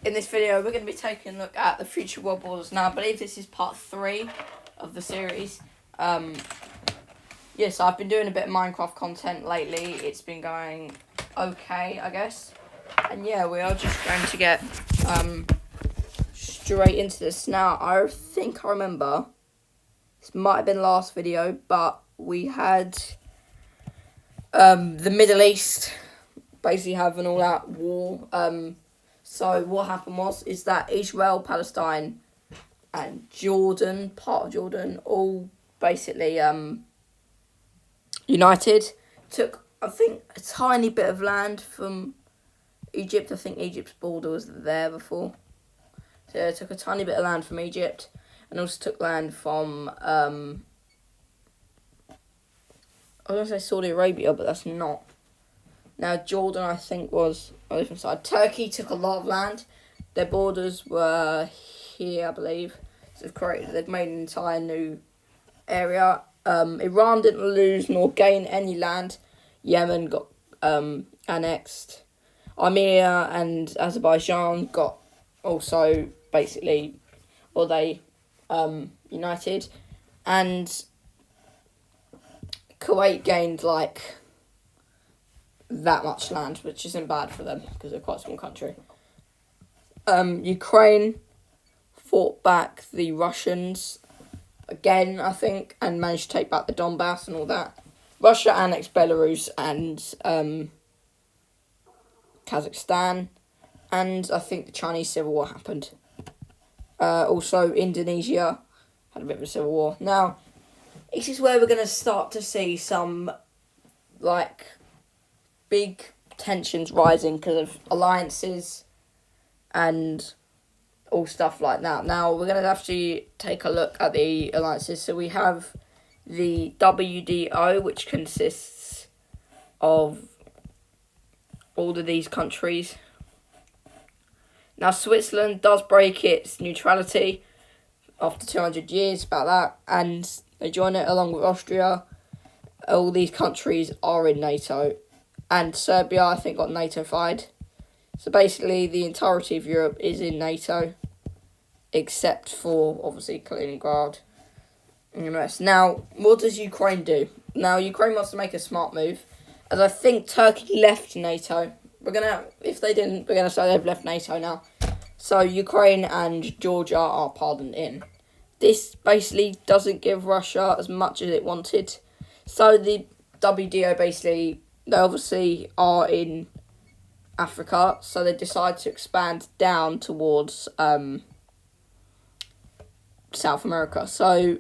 In this video, we're going to be taking a look at the future world borders. Now, I believe this is part 3 of the series. Yes, I've been doing a bit of Minecraft content lately. It's been going okay, I guess. And yeah, we are just going to get straight into this. Now, I think I remember, this might have been last video, but we had the Middle East basically have an all-out war. So what happened is that Israel, Palestine, and Jordan, part of Jordan, all basically united. Took, I think, a tiny bit of land from Egypt. I think Egypt's border was there before. So yeah, took a tiny bit of land from Egypt, and also took land from I was going to say Saudi Arabia, but that's not. Now, Jordan, I think, was on the different side. Turkey took a lot of land. Their borders were here, I believe. So they've made an entire new area. Iran didn't lose nor gain any land. Yemen got annexed. Armenia and Azerbaijan got also basically, or they united. And Kuwait gained like that much land, which isn't bad for them because they're quite a small country. Ukraine fought back the Russians again, I think, and managed to take back the Donbass and all that. Russia annexed Belarus and Kazakhstan, and I think the Chinese Civil War happened. Also, Indonesia had a bit of a civil war. Now, this is where we're going to start to see some, like, big tensions rising because of alliances and all stuff like that. Now, we're going to have to take a look at the alliances. So we have the WDO, which consists of all of these countries. Now, Switzerland does break its neutrality after 200 years, about that, and they join it along with Austria. All these countries are in NATO. And Serbia, I think, got NATO-fied. So basically, the entirety of Europe is in NATO, except for, obviously, Kaliningrad and the rest. Now, what does Ukraine do? Now, Ukraine wants to make a smart move, as I think Turkey left NATO. If they didn't, we're going to say they've left NATO now. So, Ukraine and Georgia are pardoned in. This basically doesn't give Russia as much as it wanted. So, the WDO basically, they obviously are in Africa, so they decide to expand down towards South America. So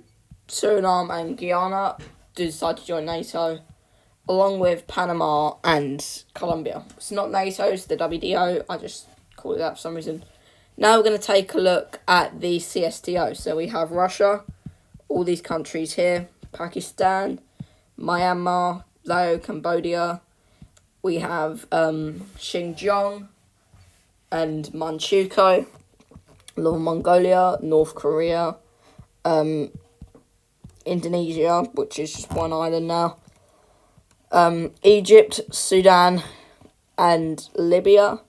Suriname and Guyana decide to join NATO, along with Panama and Colombia. It's not NATO, it's the WDO. I just call it that for some reason. Now we're going to take a look at the CSTO. So we have Russia, all these countries here, Pakistan, Myanmar, Laos, Cambodia. We have Xinjiang and Manchukuo, Lower Mongolia, North Korea, Indonesia, which is just one island now, Egypt, Sudan, and Libya,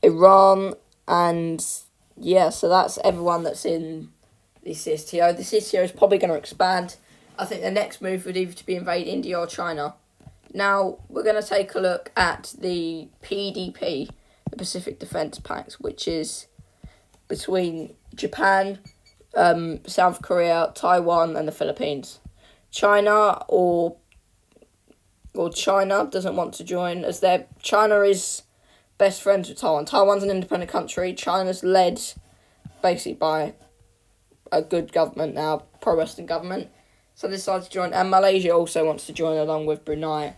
Iran, and yeah, so that's everyone that's in the CSTO. The CSTO is probably going to expand. I think the next move would either to be invade India or China. Now, we're going to take a look at the PDP, the Pacific Defense Pact, which is between Japan, South Korea, Taiwan, and the Philippines. China China doesn't want to join, as China is best friends with Taiwan. Taiwan's an independent country. China's led basically by a good government now, pro-Western government. So they decided to join, and Malaysia also wants to join along with Brunei,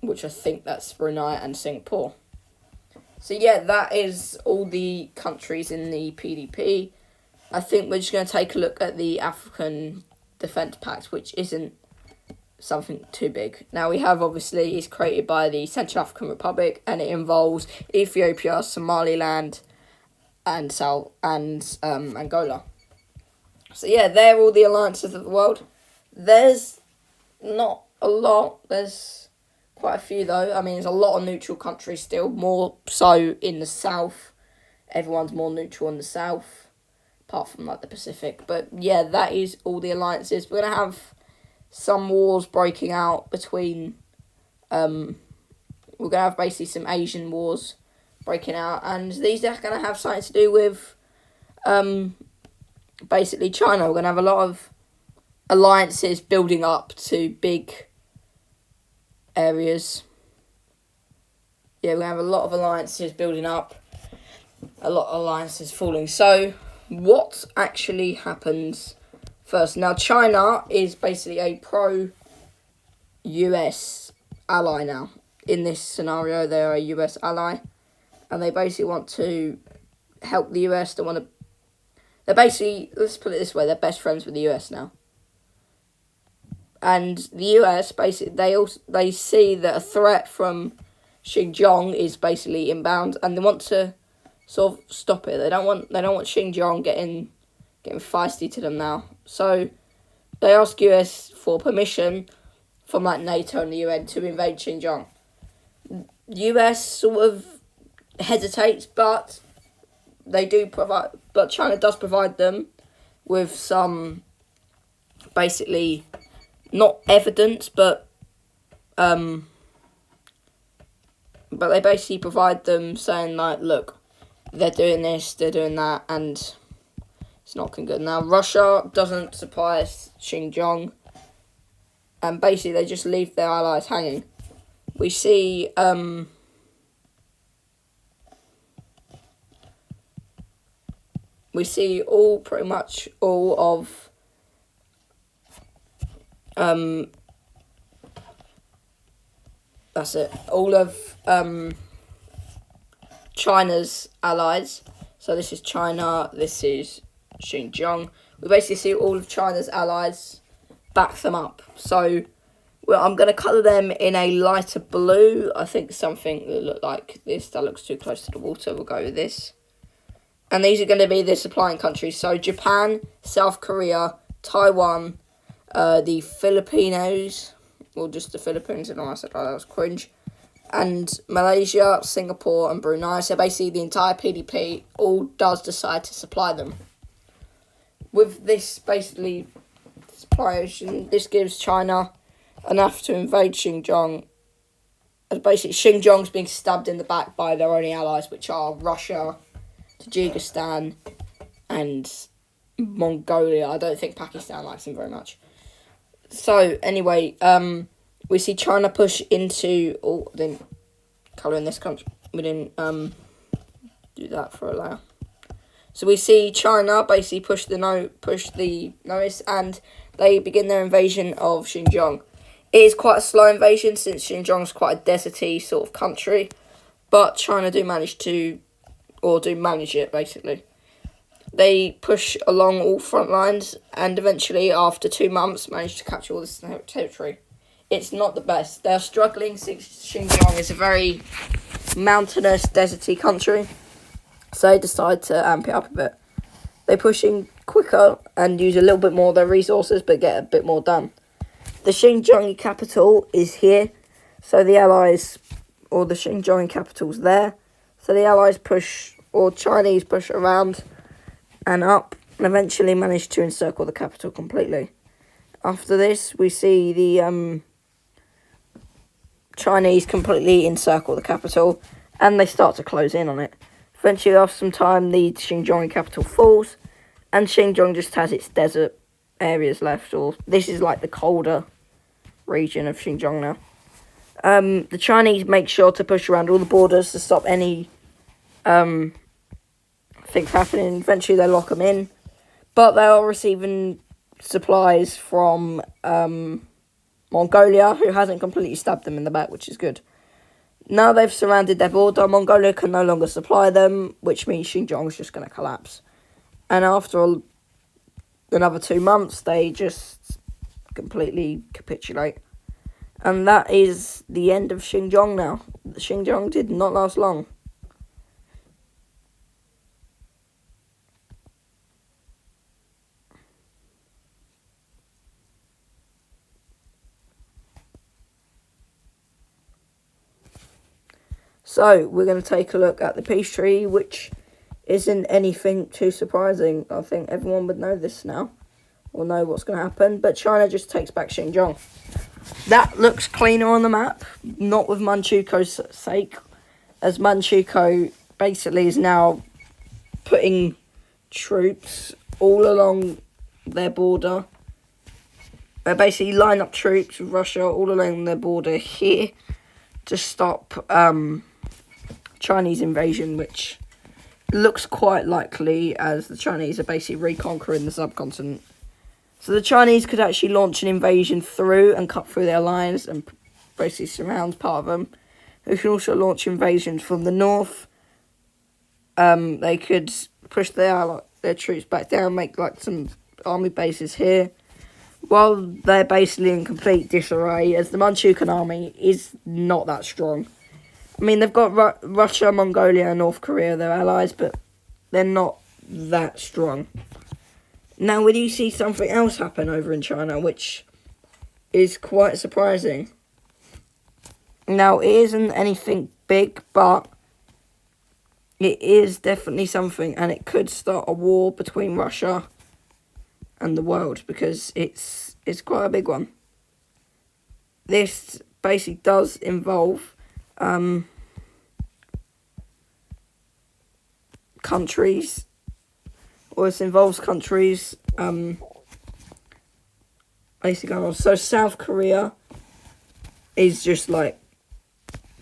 which I think that's Brunei and Singapore. So yeah, that is all the countries in the PDP. I think we're just going to take a look at the African Defence Pact, which isn't something too big. Now we have, obviously, it's created by the Central African Republic, and it involves Ethiopia, Somaliland, and Angola. So yeah, they're all the alliances of the world. There's not a lot. There's quite a few though. I mean, there's a lot of neutral countries still, more so in the south everyone's more neutral in the south, apart from like the Pacific. But yeah, that is all the alliances. We're gonna have some wars breaking out between. We're gonna have basically some Asian wars breaking out, and these are gonna have something to do with basically China. We're gonna have a lot of alliances building up to big areas. Yeah, we're gonna have a lot of alliances building up, a lot of alliances falling. So, what actually happens first? Now, China is basically a pro-US ally now. In this scenario, they're a US ally, and they basically want to help the US. They want to. They're basically, let's put it this way: they're best friends with the US now. And the US basically they see that a threat from Xinjiang is basically inbound, and they want to sort of stop it. They don't want Xinjiang getting feisty to them now. So they ask US for permission from like NATO and the UN to invade Xinjiang. US sort of hesitates, but China does provide them with some basically not evidence, but they basically provide them saying like, look, they're doing this, they're doing that, and it's not looking good. Now Russia doesn't supply Xinjiang, and basically they just leave their allies hanging. We see pretty much all of that's it. All of China's allies. So this is China, this is Xinjiang. We basically see all of China's allies back them up. So I'm going to colour them in a lighter blue. I think something that look like this. That looks too close to the water. We'll go with this. And these are going to be the supplying countries. So Japan, South Korea, Taiwan, the Filipinos, or just the Philippines. I know I said that was cringe. And Malaysia, Singapore, and Brunei. So basically the entire PDP all does decide to supply them. With this basically supply, this gives China enough to invade Xinjiang. As basically Xinjiang's being stabbed in the back by their only allies, which are Russia, Tajikistan, and Mongolia. I don't think Pakistan likes them very much. So anyway, we see China push into. Oh, I didn't colour in this country. We didn't do that for a layer. So we see China basically push the notice, and they begin their invasion of Xinjiang. It is quite a slow invasion since Xinjiang's quite a deserty sort of country, but China do manage it basically. They push along all front lines, and eventually, after 2 months, manage to capture all this territory. It's not the best. They're struggling since Xinjiang is a very mountainous, deserty country. So they decide to amp it up a bit. They push in quicker and use a little bit more of their resources, but get a bit more done. The Xinjiang capital is here. So the Allies, or the Xinjiang capital's there. So the Allies push, or Chinese push around and up, and eventually manage to encircle the capital completely. After this, we see the Chinese completely encircle the capital, and they start to close in on it. Eventually, after some time, the Xinjiang capital falls, and Xinjiang just has its desert areas left, or this is like the colder region of Xinjiang now. The Chinese make sure to push around all the borders to stop any things happening. Eventually, they lock them in, but they are receiving supplies from Mongolia, who hasn't completely stabbed them in the back, which is good. Now they've surrounded their border, Mongolia can no longer supply them, which means Xinjiang is just going to collapse. And after another 2 months, they just completely capitulate. And that is the end of Xinjiang now. Xinjiang did not last long. So, we're going to take a look at the peace treaty, which isn't anything too surprising. I think everyone would know this now, or know what's going to happen. But China just takes back Xinjiang. That looks cleaner on the map, not with Manchukuo's sake, as Manchukuo basically is now putting troops all along their border. They basically line up troops with Russia all along their border here to stop Chinese invasion, which looks quite likely as the Chinese are basically reconquering the subcontinent. So the Chinese could actually launch an invasion through and cut through their lines and basically surround part of them. They can also launch invasions from the north. They could push their troops back down, make like some army bases here, while they're basically in complete disarray, as the Manchukuo army is not that strong. I mean, they've got Russia, Mongolia, and North Korea, their allies, but they're not that strong. Now, we do see something else happen over in China, which is quite surprising. Now, it isn't anything big, but it is definitely something, and it could start a war between Russia and the world, because it's quite a big one. This basically does involve countries, or it involves countries basically going on. So South Korea is just like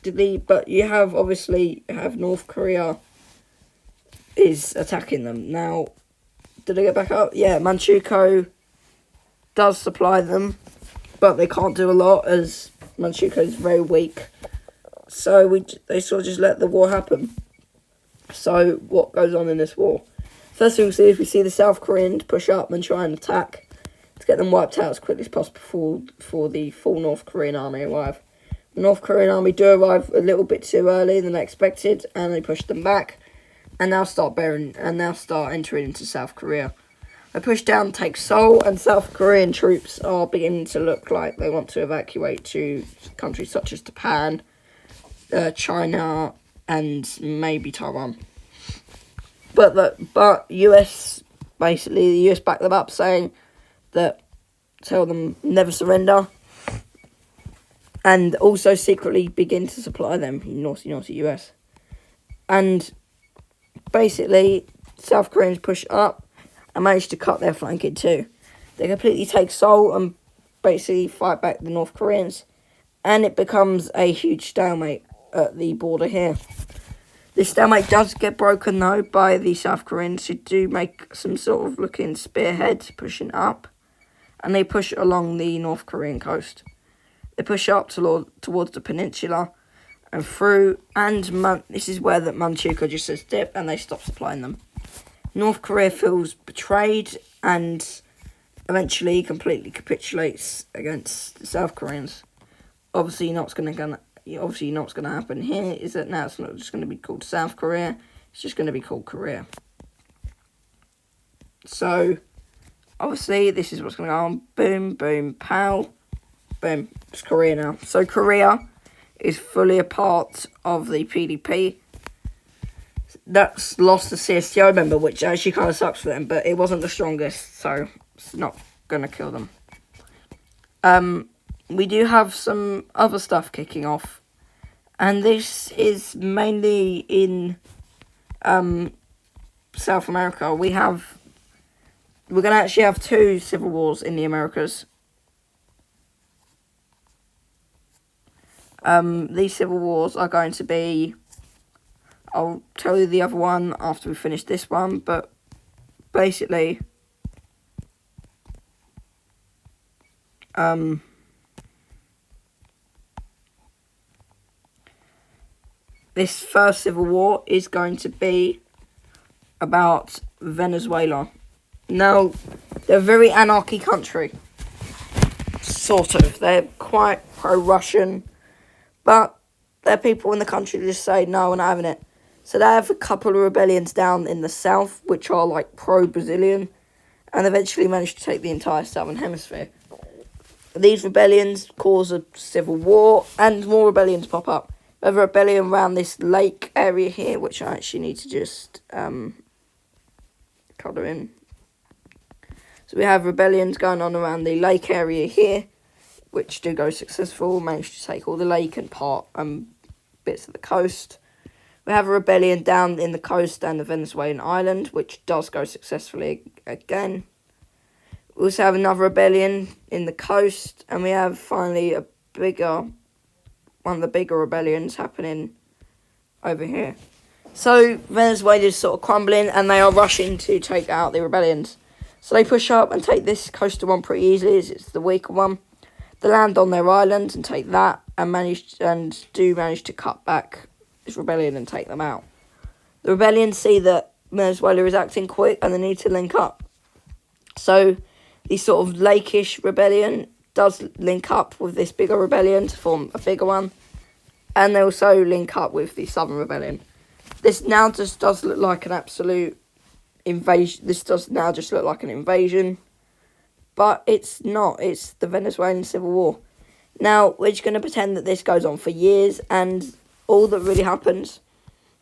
but you have North Korea is attacking them. Now, did they get back up? Yeah, Manchukuo does supply them, but they can't do a lot as Manchukuo is very weak. So they sort of just let the war happen. So what goes on in this war? First thing we see the South Koreans push up and try and attack to get them wiped out as quickly as possible for the full North Korean army arrive. The North Korean army do arrive a little bit too early than they expected, and they push them back, and now start entering into South Korea. They push down, take Seoul, and South Korean troops are beginning to look like they want to evacuate to countries such as Japan, China, and maybe Taiwan. But US, basically, the US backed them up, saying that, tell them never surrender, and also secretly begin to supply them, naughty US. And basically, South Koreans push up and manage to cut their flank in two. They completely take Seoul and basically fight back the North Koreans, and it becomes a huge stalemate at the border here. This stalemate does get broken, though, by the South Koreans, who do make some sort of looking spearhead pushing up, and they push along the North Korean coast. They push up towards the peninsula and through, and this is where the Manchukuo just says dip, and they stop supplying them. North Korea feels betrayed and eventually completely capitulates against the South Koreans. Obviously, you know what's going to happen here is that now it's not just going to be called South Korea, it's just going to be called Korea. So, obviously, this is what's going to go on. Boom, boom, pow. Boom. It's Korea now. So, Korea is fully a part of the PDP. That's lost a CSTO member, which actually kind of sucks for them, but it wasn't the strongest, so it's not going to kill them. We do have some other stuff kicking off, and this is mainly in South America. We're going to actually have two civil wars in the Americas. These civil wars are going to be, I'll tell you the other one after we finish this one, but basically, this first civil war is going to be about Venezuela. Now, they're a very anarchy country, sort of. They're quite pro-Russian, but there are people in the country that just say, no, we're not having it. So they have a couple of rebellions down in the south, which are like pro-Brazilian, and eventually managed to take the entire southern hemisphere. These rebellions cause a civil war, and more rebellions pop up. We have a rebellion around this lake area here, which I actually need to just colour in. So we have rebellions going on around the lake area here, which do go successful. Managed to take all the lake and bits of the coast. We have a rebellion down in the coast and the Venezuelan island, which does go successfully again. We also have another rebellion in the coast, and we have finally one of the bigger rebellions happening over here. So Venezuela is sort of crumbling, and they are rushing to take out the rebellions. So they push up and take this coastal one pretty easily, as it's the weaker one. They land on their island and take that, and manage to cut back this rebellion and take them out. The rebellions see that Venezuela is acting quick and they need to link up. So the sort of lakeish rebellion does link up with this bigger rebellion to form a bigger one. And they also link up with the southern rebellion. This now just does look like an absolute invasion. This does now just look like an invasion. But it's not. It's the Venezuelan Civil War. Now, we're just going to pretend that this goes on for years, and all that really happens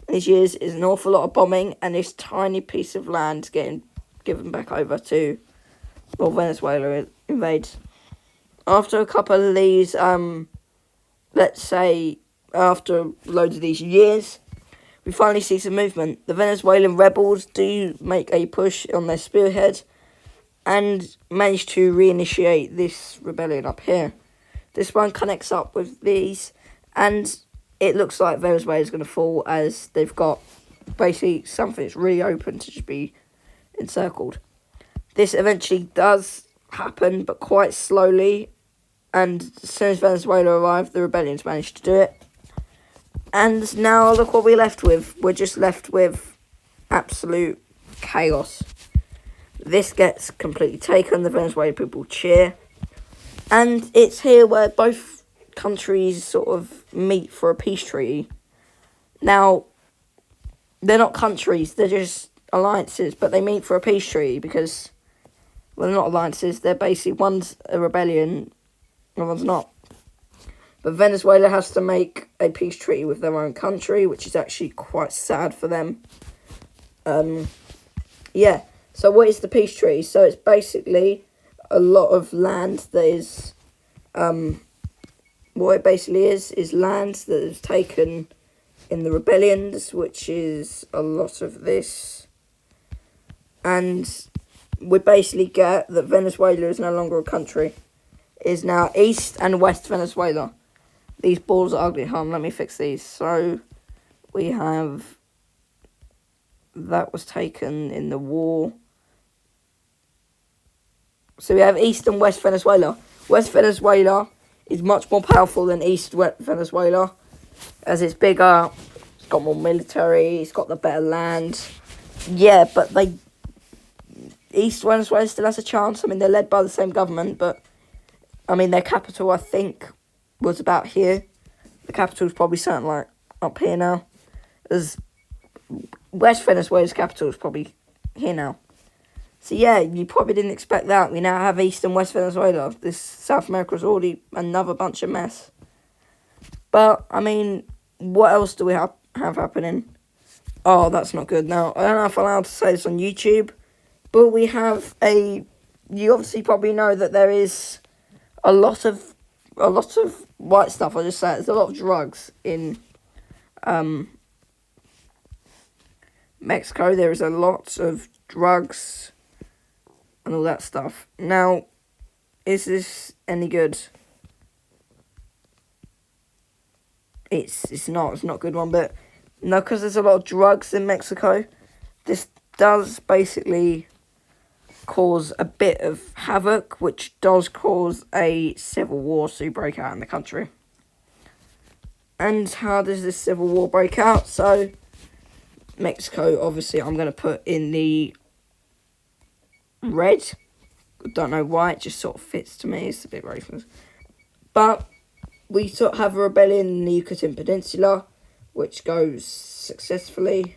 in these years is an awful lot of bombing, and this tiny piece of land getting given back over to Venezuela invades. After a couple of these, let's say, after loads of these years, we finally see some movement. The Venezuelan rebels do make a push on their spearhead and manage to reinitiate this rebellion up here. This one connects up with these, and it looks like Venezuela is going to fall, as they've got basically something that's really open to just be encircled. This eventually does happen, but quite slowly, and as soon as Venezuela arrived, the rebellions managed to do it. And now look what we're left with. We're just left with absolute chaos. This gets completely taken, the Venezuelan people cheer, and it's here where both countries sort of meet for a peace treaty. Now, they're not countries, they're just alliances, but they meet for a peace treaty because, well, they're not alliances, they're basically, one's a rebellion and one's not. But Venezuela has to make a peace treaty with their own country, which is actually quite sad for them. Yeah, so what is the peace treaty? So it's basically a lot of land that is, what it basically is land that is taken in the rebellions, which is a lot of this. And we basically get that Venezuela is no longer a country. It is now East and West Venezuela. These balls are ugly. Hold on, let me fix these. So we have, that was taken in the war. So we have East and West Venezuela. West Venezuela is much more powerful than East Venezuela, as it's bigger, it's got more military, it's got the better land. Yeah, but East Venezuela still has a chance. I mean, they're led by the same government, but I mean, their capital, I think, was about here. The capital's probably something like up here now. As West Venezuela's capital is probably here now. So yeah, you probably didn't expect that. We now have East and West Venezuela. This South America is already another bunch of mess. But, I mean, what else do we have happening? Oh, that's not good. Now, I don't know if I'm allowed to say this on YouTube, but we have you obviously probably know that there is a lot of white stuff. I'll just say there's a lot of drugs in Mexico. There is a lot of drugs and all that stuff. Now, is this any good? It's not a good one, but no, because there's a lot of drugs in Mexico. This does basically cause a bit of havoc, which does cause a civil war to break out in the country. And how does this civil war break out? So, Mexico, obviously, I'm going to put in the red. I don't know why, it just sort of fits to me. It's a bit racist. But we sort of have a rebellion in the Yucatan Peninsula, which goes successfully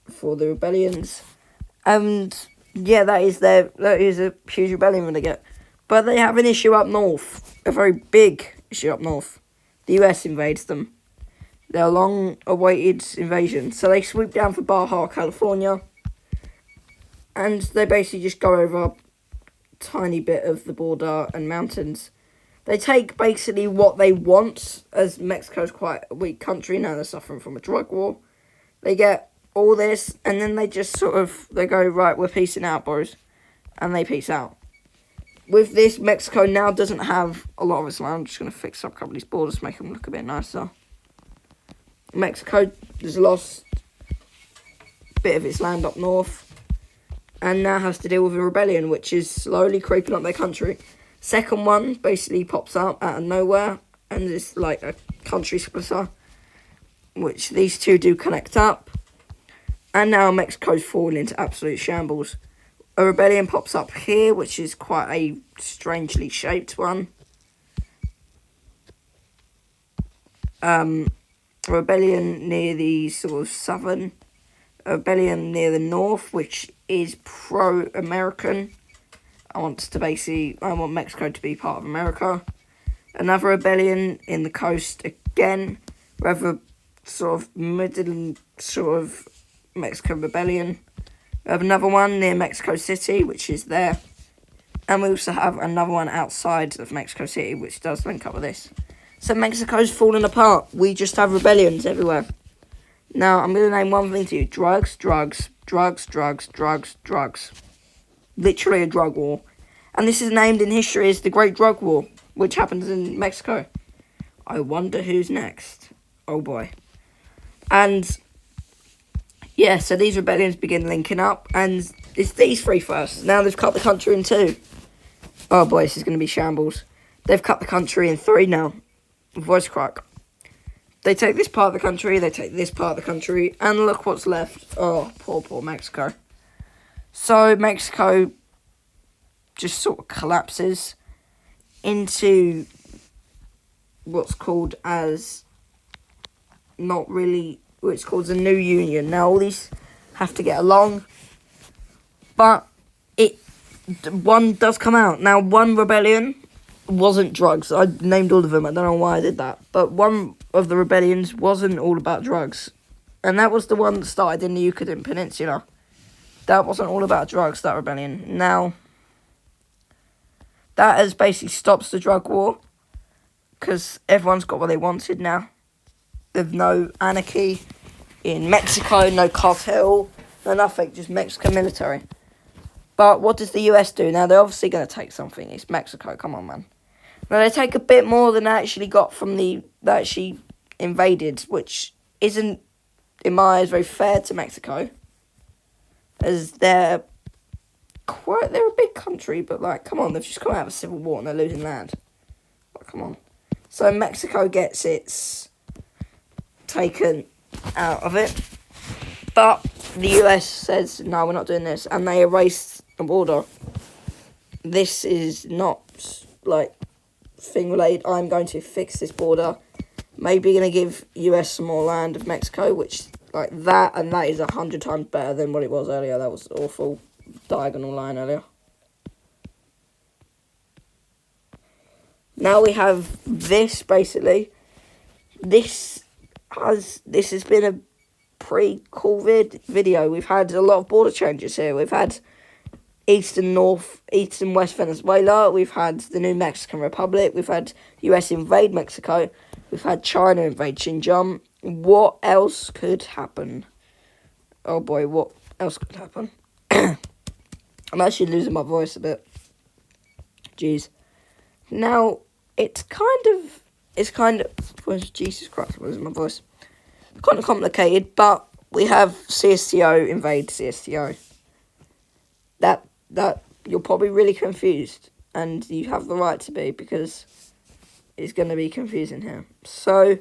for the rebellions. And yeah, that is a huge rebellion when they get. But they have an issue up north, a very big issue up north. the US invades them. Their long-awaited invasion. So they swoop down for Baja, California, and they basically just go over a tiny bit of the border and mountains. They take basically what they want, as Mexico's quite a weak country now. They're suffering from a drug war. They get all this, and then they just they go, right, we're peacing out, boys. And they peace out. With this, Mexico now doesn't have a lot of its land. I'm just going to fix up a couple of these borders to make them look a bit nicer. Mexico has lost a bit of its land up north, and now has to deal with a rebellion, which is slowly creeping up their country. Second one basically pops up out of nowhere, and it's like a country splitter, which these two do connect up. And now Mexico's fallen into absolute shambles. A rebellion pops up here, which is quite a strangely shaped one. A rebellion near the sort of southern. A rebellion near the north, which is pro-American. I want Mexico to be part of America. Another rebellion in the coast again. Rather sort of middle sort of Mexican rebellion. We have another one near Mexico City, which is there. And we also have another one outside of Mexico City, which does link up with this. So Mexico's falling apart. We just have rebellions everywhere. Now, I'm going to name one thing to you. Drugs, drugs, drugs, drugs, drugs, drugs. Literally a drug war. And this is named in history as the Great Drug War, which happens in Mexico. I wonder who's next. Oh boy. And yeah, so these rebellions begin linking up, and it's these three first. Now they've cut the country in two. Oh boy, this is going to be shambles. They've cut the country in three now. Voice crack. They take this part of the country, they take this part of the country, and look what's left. Oh, poor Mexico. So Mexico just sort of collapses into what's called as it's called the new union. Now all these have to get along, but one does come out. Now one rebellion wasn't drugs. I named all of them. I don't know why I did that, but one of the rebellions wasn't all about drugs, and that was the one that started in the Yucatan Peninsula. That wasn't all about drugs, that rebellion. Now that has basically stops the drug war, because everyone's got what they wanted now. There's no anarchy in Mexico, no cartel, no nothing, just Mexican military. But what does the US do? Now, they're obviously going to take something. It's Mexico, come on, man. Now, they take a bit more than they actually got from they actually invaded, which isn't, in my eyes, very fair to Mexico. As they're a big country, but, like, come on, they've just come out of a civil war and they're losing land. Like, come on. So, Mexico gets its taken out of it, but the US says no, we're not doing this, and they erase the border. This is not like thing related. I'm going to fix this border, maybe going to give US some more land of Mexico, which like that, and that is 100 times better than what it was earlier. That was awful diagonal line earlier. Now we have this basically. This has been a pre-COVID video. We've had a lot of border changes here. We've had East and West Venezuela. We've had the new Mexican Republic. We've had US invade Mexico. We've had China invade Xinjiang. What else could happen? Oh boy, what else could happen? I'm actually losing my voice a bit. Jeez. Now, it's kind of, Jesus Christ, I'm losing my voice. Kind of complicated, but we have CSTO invade CSTO. That you're probably really confused, and you have the right to be, because it's going to be confusing here. So,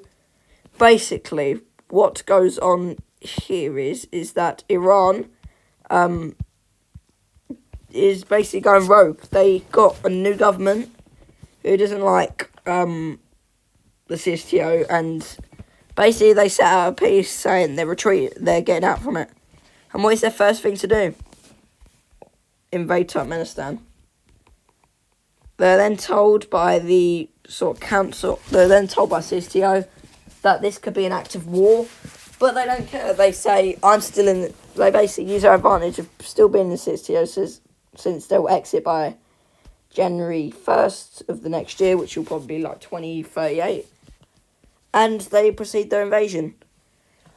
basically, what goes on here is that Iran is basically going rogue. They got a new government who doesn't like the CSTO, and basically they set out a piece saying they're getting out from it. And what is their first thing to do? Invade Turkmenistan. they're then told by the sort of council, they're then told by CSTO that this could be an act of war, but they don't care. They say, they basically use their advantage of still being in the CSTO since they'll exit by January 1st of the next year, which will probably be like 2038, and they proceed their invasion.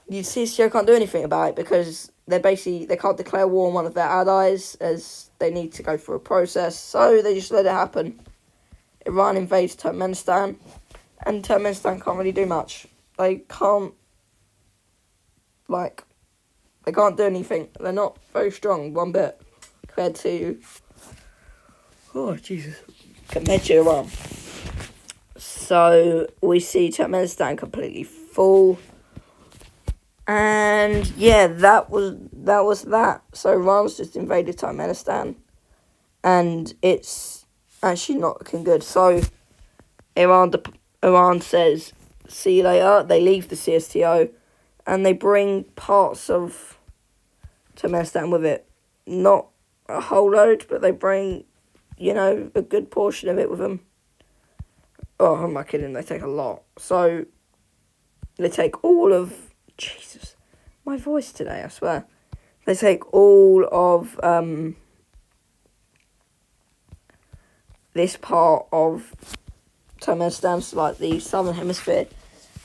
The CSTO can't do anything about it because they can't declare war on one of their allies as they need to go through a process, so they just let it happen. Iran invades Turkmenistan, and Turkmenistan can't really do much. They can't do anything. They're not very strong one bit compared to Iran. So we see Turkmenistan completely full. And yeah, that was that. So Iran's just invaded Turkmenistan, and it's actually not looking good. So Iran says, "See you later." They leave the CSTO, and they bring parts of Turkmenistan with it. Not a whole load, but they bring, a good portion of it with them. Oh, am I kidding? They take a lot. So they take all of. Jesus, my voice today, I swear. They take all of this part of Turkmenistan, so like the southern hemisphere,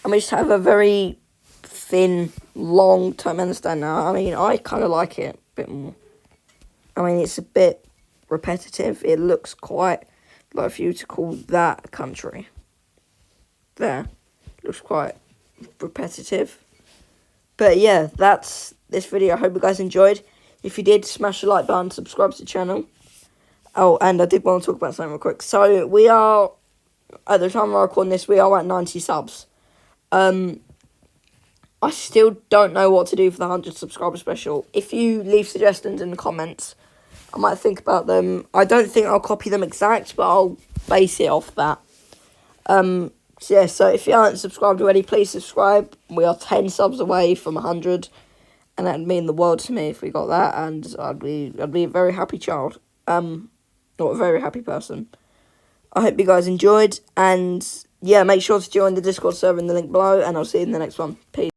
and we just have a very thin, long Turkmenistan now. I mean, I kind of like it a bit more. I mean, it's a bit repetitive. It looks quite like, if you were to call that a country, there, it looks quite repetitive. But yeah, that's this video. I hope you guys enjoyed. If you did, smash the like button, subscribe to the channel. Oh, and I did want to talk about something real quick. So we are, at the time of recording this, we are at 90 subs. I still don't know what to do for the 100 subscriber special. If you leave suggestions in the comments, I might think about them. I don't think I'll copy them exact, but I'll base it off that. So if you haven't subscribed already, please subscribe. We are 10 subs away from 100, and that'd mean the world to me if we got that, and I'd be a very happy child. Or a very happy person. I hope you guys enjoyed, and yeah, make sure to join the Discord server in the link below, and I'll see you in the next one. Peace.